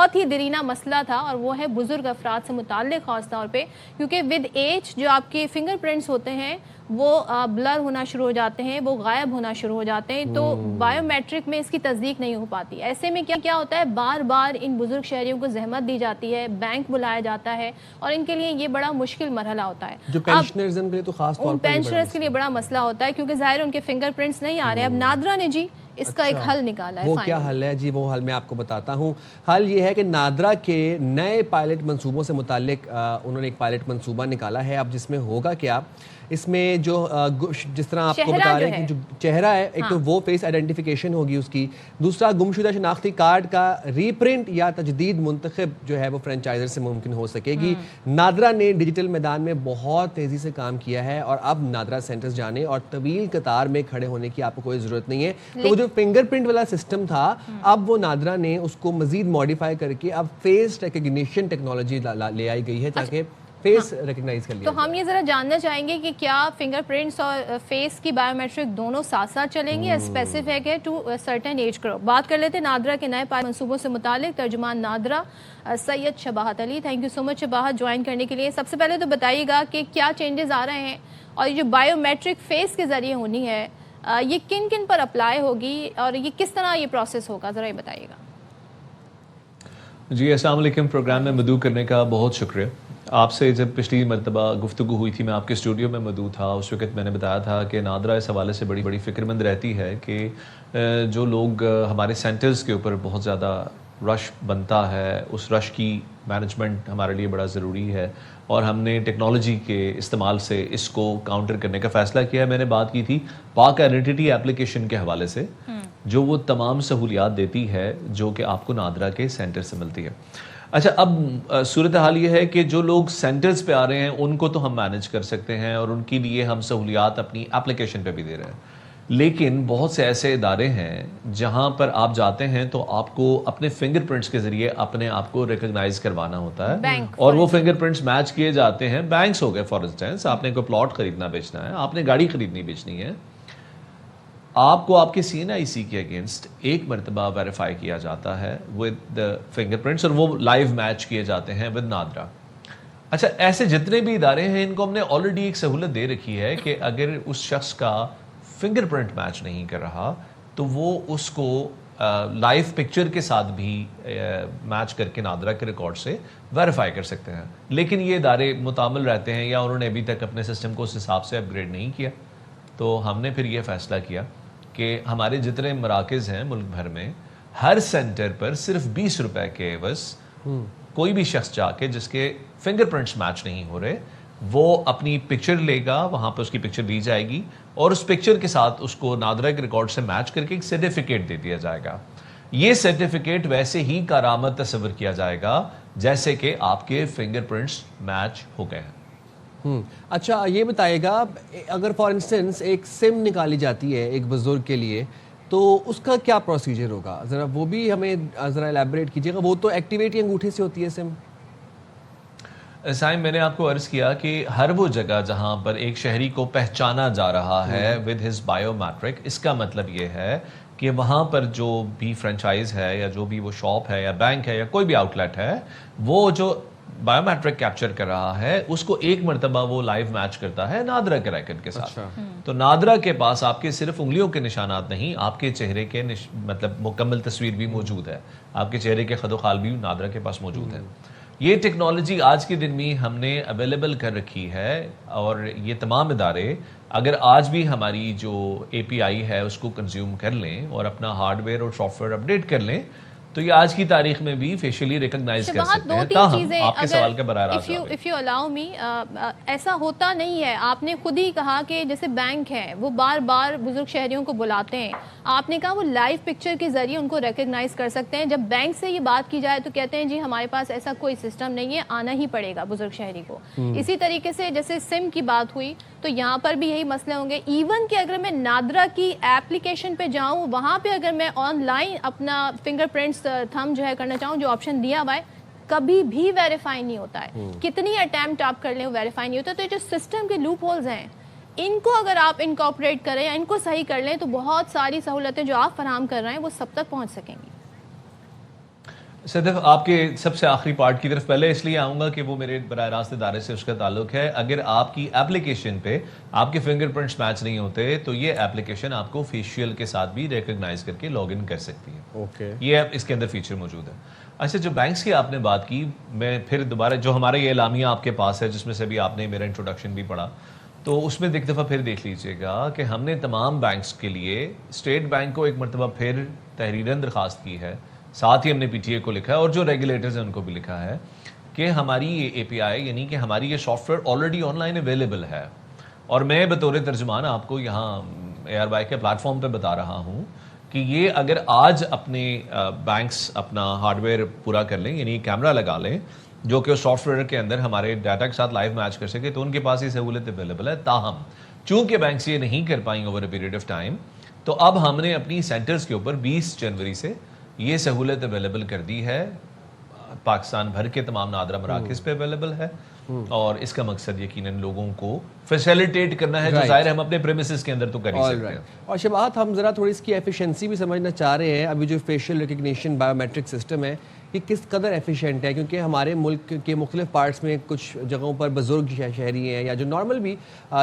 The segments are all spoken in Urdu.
بہت ہی دیرینہ مسئلہ تھا، اور وہ ہے بزرگ افراد سے متعلق خاص طور پہ، کیونکہ ود ایج جو آپ کے فنگر پرنٹس ہوتے ہیں وہ بلر ہونا شروع ہو جاتے ہیں، وہ غائب ہونا شروع ہو جاتے ہیں، تو بائیو میٹرک میں اس کی تصدیق نہیں ہو پاتی. ایسے میں کیا ہوتا ہے، بار بار ان بزرگ شہریوں کو زحمت دی جاتی ہے، بینک بلایا جاتا ہے، اور ان کے لیے یہ بڑا مشکل مرحلہ ہوتا ہے. جو پینشنرز ہیں ان کے لیے تو خاص طور پر پینشنرز کے لیے بڑا مسئلہ ہوتا ہے، کیونکہ ظاہر ان کے فنگر پرنٹس نہیں آ رہے. اب نادرا نے جی اس کا ایک حل نکالا ہے. وہ کیا حل ہے جی؟ وہ حل میں آپ کو بتاتا ہوں. حل یہ ہے کہ نادرا کے نئے پائلٹ منصوبوں سے متعلق انہوں نے ایک پائلٹ منصوبہ نکالا ہے. اب جس میں ہوگا کیا، اس میں جو جس طرح آپ کو بتا رہے ہیں کہ جو چہرہ ہے، ایک تو وہ فیس آئیڈینٹیفیکیشن ہوگی اس کی، دوسرا گمشدہ شناختی کارڈ کا ری پرنٹ یا تجدید منتخب جو ہے وہ فرینچائزر سے ممکن ہو سکے گی. نادرا نے ڈیجیٹل میدان میں بہت تیزی سے کام کیا ہے، اور اب نادرا سینٹرز جانے اور طویل قطار میں کھڑے ہونے کی آپ کو کوئی ضرورت نہیں ہے. تو وہ جو فنگر پرنٹ والا سسٹم تھا، اب وہ نادرا نے اس کو مزید موڈیفائی کر کے اب فیس ریکگنیشن ٹیکنالوجی لے آئی گئی ہے تاکہ فیس ریکگنائز کر لیا. تو ہم یہ ذرا جاننا چاہیں گے کہ کیا فنگر پرنٹس اور فیس کی بایو میٹرک دونوں ساتھ ساتھ چلیں گے یا اسپیسیفک ہے ٹو سرٹن ایج گروپ. بات کر لیتے ہیں نادرا کے نئے پائلٹ منصوبوں سے متعلق. ترجمان NADRA Syed Shabahat Ali, thank you so much Shabahat join کرنے کے لیے. سب سے پہلے تو بتائیے گا کہ کیا چینجز آ رہے ہیں، اور یہ جو بایو میٹرک فیس کے ذریعے ہونی ہے یہ کن کن پر اپلائی ہوگی، اور یہ کس طرح یہ پروسیس ہوگا، ذرا یہ بتائیے گا. جی السلام علیکم. پروگرام میں مدعو کرنے کا بہت شکریہ. آپ سے جب پچھلی مرتبہ گفتگو ہوئی تھی، میں آپ کے اسٹوڈیو میں موجود تھا. اس وقت میں نے بتایا تھا کہ نادرا اس حوالے سے بڑی فکر مند رہتی ہے کہ جو لوگ ہمارے سینٹرز کے اوپر بہت زیادہ رش بنتا ہے، اس رش کی مینجمنٹ ہمارے لیے بڑا ضروری ہے، اور ہم نے ٹیکنالوجی کے استعمال سے اس کو کاؤنٹر کرنے کا فیصلہ کیا ہے. میں نے بات کی تھی پاک آئیڈینٹی اپلیکیشن کے حوالے سے، جو وہ تمام سہولیات دیتی ہے جو کہ آپ کو نادرا کے سینٹر سے ملتی ہے. اچھا، اب صورتحال یہ ہے کہ جو لوگ سینٹرز پہ آ رہے ہیں ان کو تو ہم مینج کر سکتے ہیں، اور ان کے لیے ہم سہولیات اپنی اپلیکیشن پہ بھی دے رہے ہیں. لیکن بہت سے ایسے ادارے ہیں جہاں پر آپ جاتے ہیں تو آپ کو اپنے فنگر پرنٹس کے ذریعے اپنے آپ کو ریکگنائز کروانا ہوتا ہے، اور وہ فنگر پرنٹس میچ کیے جاتے ہیں. بینکس ہو گئے فار انسٹنس، آپ نے کوئی پلاٹ خریدنا بیچنا ہے، آپ نے گاڑی خریدنی بیچنی ہے، آپ کو آپ کے سی این آئی سی کے اگینسٹ ایک مرتبہ ویریفائی کیا جاتا ہے ود فنگر پرنٹس، اور وہ لائیو میچ کیے جاتے ہیں ود نادرا. اچھا، ایسے جتنے بھی ادارے ہیں ان کو ہم نے آلریڈی ایک سہولت دے رکھی ہے کہ اگر اس شخص کا فنگر پرنٹ میچ نہیں کر رہا تو وہ اس کو لائیو پکچر کے ساتھ بھی میچ کر کے نادرا کے ریکارڈ سے ویریفائی کر سکتے ہیں. لیکن یہ ادارے متعامل رہتے ہیں یا انہوں نے ابھی تک اپنے سسٹم کو اس حساب سے اپ گریڈ نہیں کیا، تو ہم نے پھر یہ فیصلہ کیا کہ ہمارے جتنے مراکز ہیں ملک بھر میں، ہر سینٹر پر صرف 20 روپے کے عوض کوئی بھی شخص جا کے جس کے فنگر پرنٹس میچ نہیں ہو رہے، وہ اپنی پکچر لے گا، وہاں پہ اس کی پکچر دی جائے گی، اور اس پکچر کے ساتھ اس کو نادرا کے ریکارڈ سے میچ کر کے ایک سرٹیفکیٹ دے دیا جائے گا. یہ سرٹیفکیٹ ویسے ہی کارآمد تصور کیا جائے گا جیسے کہ آپ کے فنگر پرنٹس میچ ہو گئے ہیں. اچھا، یہ بتائیے گا اگر فار انسٹنس ایک سم نکالی جاتی ہے ایک بزرگ کے لیے تو اس کا کیا پروسیجر ہوگا؟ ذرا وہ بھی ہمیں ذرا ایلیبریٹ کیجیے گا. وہ تو ایکٹیویٹ یا انگوٹھے سے ہوتی ہے سم. سائم، میں نے آپ کو عرض کیا کہ ہر وہ جگہ جہاں پر ایک شہری کو پہچانا جا رہا ہے ود ہز بایو میٹرک، اس کا مطلب یہ ہے کہ وہاں پر جو بھی فرینچائز ہے یا جو بھی وہ شاپ ہے یا بینک ہے یا کوئی بھی آؤٹ لیٹ ہے، وہ جو بایو میٹرک کیپچر کر رہا ہے اس کو ایک مرتبہ وہ لائیو میچ کرتا ہے نادرا کے ریکارڈ کے ساتھ. تو نادرا کے پاس آپ کے صرف انگلیوں کے نشانات نہیں، آپ کے چہرے کے مطلب مکمل تصویر بھی موجود ہے، آپ کے چہرے کے خد و خال بھی نادرا کے پاس موجود ہے. یہ ٹیکنالوجی آج کے دن میں ہم نے اویلیبل کر رکھی ہے، اور یہ تمام ادارے اگر آج بھی ہماری جو اے پی آئی ہے اس کو کنزیوم کر لیں اور اپنا ہارڈ ویئر اور سافٹ ویئر اپڈیٹ کر لیں تو یہ آج کی تاریخ میں بھی فیشلی ریکگنائز کر سکتے ہیں. تاہم آپ کے سوال کا براہ راست if you allow me، ایسا ہوتا نہیں ہے. آپ نے خود ہی کہا کہ جیسے بینک ہے وہ بار بار بزرگ شہریوں کو بلاتے ہیں، آپ نے کہا وہ لائیو پکچر کے ذریعے ان کو ریکگنائز کر سکتے ہیں. جب بینک سے یہ بات کی جائے تو کہتے ہیں جی ہمارے پاس ایسا کوئی سسٹم نہیں ہے، آنا ہی پڑے گا بزرگ شہری کو. اسی طریقے سے جیسے سم کی بات ہوئی تو یہاں پر بھی یہی مسئلے ہوں گے. ایون کہ اگر میں نادرا کی ایپلیکیشن پہ جاؤں، وہاں پہ اگر میں آن لائن اپنا فنگر پرنٹس تھم جو ہے کرنا چاہوں، جو آپشن دیا ہوا ہے، کبھی بھی ویریفائی نہیں ہوتا ہے. کتنی اٹیمپٹ آپ کر لیں ویریفائی نہیں ہوتا. تو یہ جو سسٹم کے لوپ ہولز ہیں ان کو اگر آپ انکارپوریٹ کریں یا ان کو صحیح کر لیں تو بہت ساری سہولتیں جو آپ فراہم کر رہے ہیں وہ سب تک پہنچ سکیں گی. صدف آپ کے سب سے آخری پارٹ کی طرف پہلے اس لیے آؤں گا کہ وہ میرے براہ راست ادارے سے اس کا تعلق ہے. اگر آپ کی ایپلیکیشن پہ آپ کے فنگر پرنٹس میچ نہیں ہوتے تو یہ ایپلیکیشن آپ کو فیشیل کے ساتھ بھی ریکگنائز کر کے لاگ ان کر سکتی ہے. یہ اس کے اندر فیچر موجود ہے. اچھا, جو بینکس کی آپ نے بات کی, میں پھر دوبارہ جو ہمارا یہ اعلامیہ آپ کے پاس ہے جس میں سے بھی آپ نے میرا انٹروڈکشن بھی پڑھا, تو اس میں ایک دفعہ پھر دیکھ لیجئے گا کہ ہم نے تمام بینکس کے لیے اسٹیٹ بینک کو ایک مرتبہ پھر تحریراً درخواست کی ہے, ساتھ ہی ہم نے پی ٹی اے کو لکھا ہے اور جو ریگولیٹرز ہیں ان کو بھی لکھا ہے کہ ہماری یہ اے پی آئی یعنی کہ ہماری یہ soft where already on line available ہے. اور میں بطور ترجمان آپ کو یہاں اے آر وائی کے پلیٹ فارم پہ بتا رہا ہوں کہ یہ اگر آج اپنے بینکس اپنا ہارڈ ویئر پورا کر لیں, یعنی کیمرہ لگا لیں جو کہ سافٹ ویئر کے اندر ہمارے ڈاٹا کے ساتھ لائیو میچ کر سکے, تو ان کے پاس یہ سہولت اویلیبل ہے. تاہم چونکہ بینکس یہ نہیں کر پائیں over a period of time, تو اب ہم نے اپنی سینٹرز کے اوپر 20 جنوری سے یہ سہولت اویلیبل کر دی ہے. پاکستان بھر کے تمام نادرہ مراکز پہ اویلیبل ہے, اور اس کا مقصد یقیناً لوگوں کو فیسیلیٹیٹ کرنا ہے, جو ظاہر ہم اپنے پریمیسز کے اندر تو کر ہی سکتے ہیں. اور شباہت, ہم ذرا تھوڑی اس کی ایفیشنسی بھی سمجھنا چاہ رہے ہیں. ابھی جو facial recognition biometric system ہے یہ کس قدر ایفیشینٹ ہے, کیونکہ ہمارے ملک کے مختلف پارٹس میں کچھ جگہوں پر بزرگ شہری ہیں یا جو نارمل بھی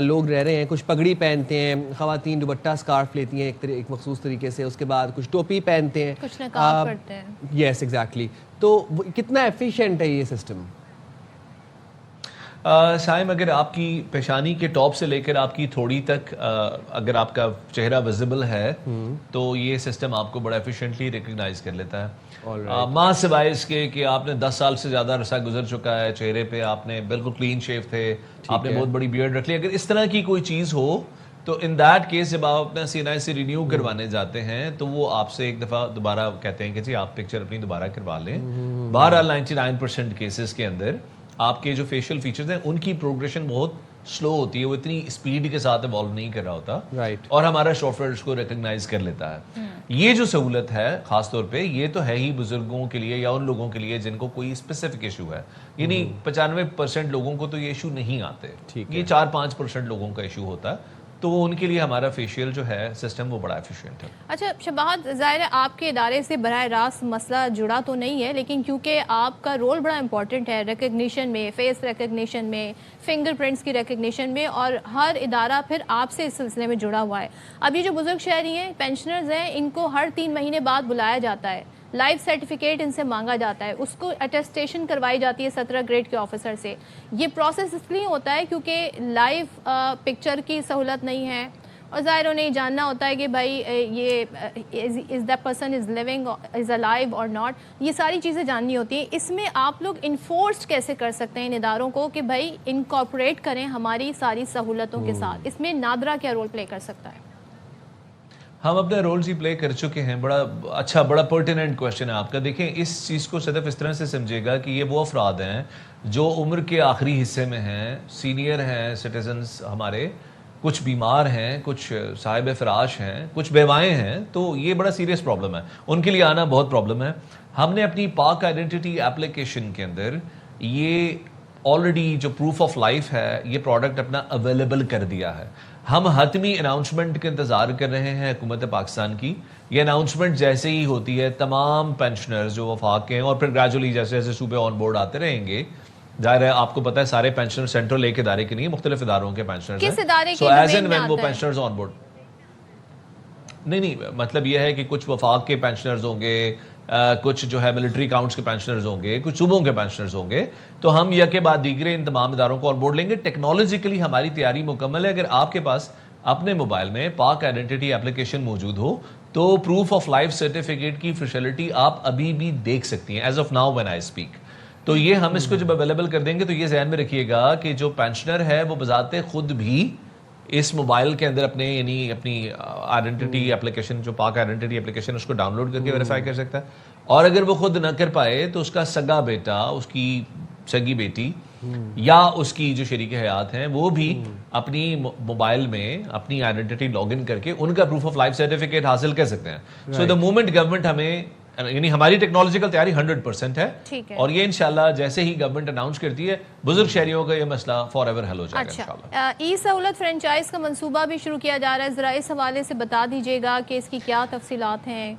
لوگ رہ رہے ہیں, کچھ پگڑی پہنتے ہیں, خواتین دوپٹہ اسکارف لیتی ہیں ایک مخصوص طریقے سے, اس کے بعد کچھ ٹوپی پہنتے ہیں, کچھ نقاب پڑھتے ہیں. Yes exactly. تو کتنا ایفیشینٹ ہے یہ سسٹم؟ سائم, اگر آپ کی پیشانی کے ٹاپ سے لے کر آپ کی تھوڑی تک اگر آپ کا چہرہ ویزیبل ہے تو یہ سسٹم آپ کو بڑا ایفیشینٹلی ریکگنائز کر لیتا ہے. ماں سوائے اس کے کہ آپ نے 10 سال سے زیادہ عرصہ گزر چکا ہے, چہرے پہ آپ نے بالکل کلین شیو تھے, آپ نے بہت بڑی بیئرڈ رکھ لی, اگر اس طرح کی کوئی چیز ہو تو ان دیٹ کیس جب آپ اپنا سی این آئی سے رینیو کروانے جاتے ہیں تو وہ آپ سے ایک دفعہ دوبارہ کہتے ہیں کہ جی آپ پکچر اپنی دوبارہ کروا لیں. بہرحال 99% کیسز کے اندر آپ کے جو فیشیل فیچرز ہیں ان کی پروگریشن بہت سلو ہوتی ہے, وہ اتنی اسپیڈ کے ساتھ ایوالو نہیں کر رہا ہوتا, اور ہمارا سافٹ ویئر اس کو ریکگنائز کر لیتا ہے. یہ جو سہولت ہے خاص طور پہ یہ تو ہے ہی بزرگوں کے لیے یا ان لوگوں کے لیے جن کو کوئی اسپیسیفک ایشو ہے, یعنی 95% لوگوں کو تو یہ ایشو نہیں آتے, یہ 4-5% لوگوں کا ایشو ہوتا ہے, تو ان کے لیے ہمارا فیشیل جو ہے سسٹم وہ بڑا ایفیشینٹ ہے. اچھا شباہت, ظاہر ہے آپ کے ادارے سے براہ راست مسئلہ جڑا تو نہیں ہے, لیکن کیونکہ آپ کا رول بڑا امپورٹنٹ ہے ریکگنیشن میں, فیس ریکگنیشن میں, فنگر پرنٹس کی ریکگنیشن میں, اور ہر ادارہ پھر آپ سے اس سلسلے میں جڑا ہوا ہے. اب یہ جو بزرگ شہری ہیں, پینشنرز ہیں, ان کو ہر 3 مہینے بعد بلایا جاتا ہے, لائف سرٹیفکیٹ ان سے مانگا جاتا ہے, اس کو اٹیسٹیشن کروائی جاتی ہے 17 گریڈ کے آفیسر سے. یہ پروسیس اس لیے ہوتا ہے کیونکہ لائیو پکچر کی سہولت نہیں ہے, اور ظاہر انہیں جاننا ہوتا ہے کہ بھائی یہ is the person is living is alive اور ناٹ, یہ ساری چیزیں جاننی ہوتی ہیں. اس میں آپ لوگ انفورس کیسے کر سکتے ہیں ان اداروں کو کہ بھائی انکارپوریٹ کریں ہماری ساری سہولتوں کے ساتھ؟ اس میں نادرا کیا رول پلے کر سکتا ہے؟ ہم اپنا رولز ہی پلے کر چکے ہیں. بڑا اچھا, بڑا پرٹیننٹ کوشچن ہے آپ کا. دیکھیں, اس چیز کو صرف اس طرح سے سمجھے گا کہ یہ وہ افراد ہیں جو عمر کے آخری حصے میں ہیں, سینئر ہیں, سٹیزنز ہمارے, کچھ بیمار ہیں, کچھ صاحب فراش ہیں, کچھ بیوائیں ہیں, تو یہ بڑا سیریس پرابلم ہے, ان کے لیے آنا بہت پرابلم ہے. ہم نے اپنی پاک آئیڈینٹی ایپلیکیشن کے اندر یہ آلریڈی جو پروف آف لائف ہے یہ پروڈکٹ اپنا اویلیبل کر دیا ہے. ہم حتمی اناؤنسمنٹ کے انتظار کر رہے ہیں حکومت پاکستان کی. یہ اناؤنسمنٹ جیسے ہی ہوتی ہے تمام پینشنرز جو وفاق کے ہیں, اور پھر گریجولی جیسے جیسے صوبے آن بورڈ آتے رہیں گے, ظاہر ہے آپ کو پتہ ہے سارے پینشنر سینٹرل ایک ادارے کے نہیں, مختلف اداروں کے پینشنرز ہیں. کس ادارے کے ایز اینڈ وین وہ پینشنرز آن بورڈ نہیں, مطلب یہ ہے کہ کچھ وفاق کے پینشنرز ہوں گے, کچھ جو ہے ملٹری اکاؤنٹس کے پینشنرز ہوں گے, کچھ صوبوں کے پینشنرز ہوں گے, تو ہم یکے بعد دیگرے ان تمام اداروں کو آن بورڈ لیں گے. ٹیکنالوجیکلی ہماری تیاری مکمل ہے. اگر آپ کے پاس اپنے موبائل میں پاک آئیڈینٹی ایپلیکیشن موجود ہو تو پروف آف لائف سرٹیفکیٹ کی فیسلٹی آپ ابھی بھی دیکھ سکتی ہیں as of now when I speak. تو یہ ہم اس کو جب اویلیبل کر دیں گے تو یہ ذہن میں رکھیے گا کہ جو پینشنر ہے وہ بذات خود بھی اس موبائل کے اندر اپنے یعنی اپنی آئیڈینٹی ایپلیکیشن جو پاک آئیڈینٹی ایپلیکیشن اس کو ڈاؤن لوڈ کر کے ویریفائی کر سکتا ہے. اور اگر وہ خود نہ کر پائے تو اس کا سگا بیٹا, اس کی سگی بیٹی یا اس کی جو شریک حیات ہیں وہ بھی اپنی موبائل میں اپنی آئیڈینٹی لاگ ان کر کے ان کا پروف آف لائف سرٹیفکیٹ حاصل کر سکتے ہیں. سو دا مومنٹ گورنمنٹ ہمیں یعنی ہماری ٹیکنالوجیکل تیاری 100% ہے, اور یہ انشاءاللہ جیسے ہی گورنمنٹ اناؤنس کرتی ہے بزرگ شہریوں کا یہ مسئلہ فار ایور حل ہو جائے گا انشاءاللہ. ای سہولت فرنچائز کا منصوبہ بھی شروع کیا جا رہا ہے, ذرا اس حوالے سے بتا دیجیے گا کہ اس کی کیا تفصیلات ہیں.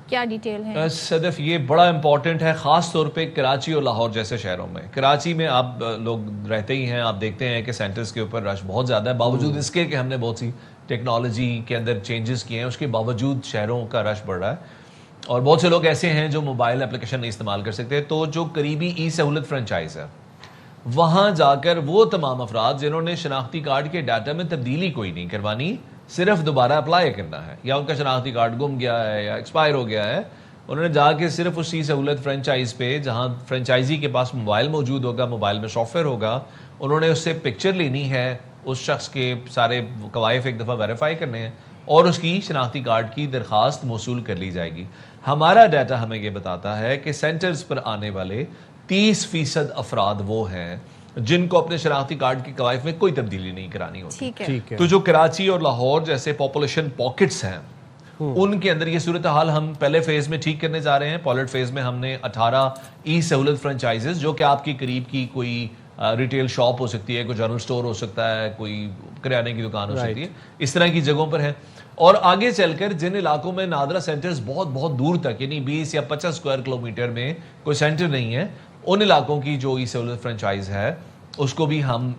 کیا ڈیٹیل ہے؟ صدف یہ بڑا امپورٹنٹ ہے، خاص طور پہ کراچی اور لاہور جیسے شہروں میں۔ کراچی میں آپ لوگ رہتے ہی ہیں، آپ دیکھتے ہیں کہ سینٹرز کے اوپر رش بہت زیادہ ہے، باوجود اس کے کہ ہم نے بہت سی ٹیکنالوجی کے اندر چینجز کیے ہیں، اس کے باوجود شہروں کا رش بڑھ رہا ہے اور بہت سے لوگ ایسے ہیں جو موبائل اپلیکیشن نہیں استعمال کر سکتے۔ تو جو قریبی ای سہولت فرنچائز ہے وہاں جا کر وہ تمام افراد جنہوں نے شناختی کارڈ کے ڈاٹا میں تبدیلی کوئی نہیں کروانی، صرف دوبارہ اپلائی کرنا ہے، یا ان کا شناختی کارڈ گم گیا ہے یا ایکسپائر ہو گیا ہے، انہوں نے جا کے صرف اسی سہولت فرنچائز پہ جہاں فرنچائزی کے پاس موبائل موجود ہوگا، موبائل میں سافٹ ویئر ہوگا، انہوں نے اس سے پکچر لینی ہے، اس شخص کے سارے قوائف ایک دفعہ ویریفائی کرنے ہیں اور اس کی شناختی کارڈ کی درخواست موصول کر لی جائے گی۔ ہمارا ڈیٹا ہمیں یہ بتاتا ہے کہ سینٹرز پر آنے والے 30% افراد وہ ہیں جن کو اپنے شناختی کارڈ کی قوائف میں کوئی تبدیلی نہیں کرانی ہوتی۔ ٹھیک ہے۔ تو جو کراچی اور لاہور جیسے پاپولیشن پاکٹس ہیں ان کے اندر یہ صورتحال ہم پہلے فیز میں ٹھیک کرنے جا رہے ہیں۔ پائلٹ فیز میں ہم نے 18 ای سہولت فرنچائزز جو کہ آپ کی قریب کی کوئی ریٹیل شاپ ہو سکتی ہے، کوئی جنرل سٹور ہو سکتا ہے، کوئی کریانے کی دکان ہو سکتی ہے، اس طرح کی جگہوں پر ہیں۔ اور آگے چل کر جن علاقوں میں نادرا سینٹرز بہت بہت دور تک یعنی 20 یا 50 اسکوائر کلومیٹر میں کوئی سینٹر نہیں ہے، ان علاقوں کی جو ای سہولت فرنچائز ہے اس کو بھی ہم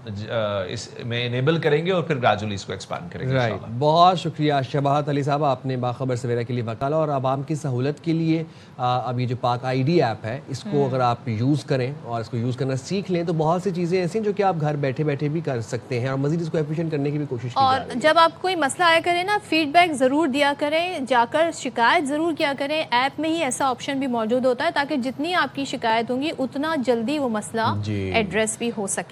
اس میں انیبل کریں گے اور پھر گریجولی اس کو ایکسپینڈ کریں گے انشاءاللہ۔ بہت شکریہ شباہت علی صاحب، آپ نے باخبر سویرا کے لیے وقت ڈالا اور عوام کی سہولت کے لیے اب یہ جو پاک آئی ڈی ایپ ہے اس کو اگر آپ یوز کریں اور اس کو یوز کرنا سیکھ لیں تو بہت سی چیزیں ایسی ہیں جو کہ آپ گھر بیٹھے بیٹھے بھی کر سکتے ہیں اور مزید اس کو ایفیشینٹ کرنے کی بھی کوشش کی جا رہی ہے۔ اور جب آپ کوئی مسئلہ آیا کریں نا، فیڈ بیک ضرور دیا کریں، جا کر شکایت ضرور کیا کریں۔ ایپ میں ہی ایسا آپشن بھی موجود ہوتا ہے تاکہ جتنی آپ کی شکایت ہوں گی اتنا جلدی وہ مسئلہ ایڈریس بھی ہو سکے۔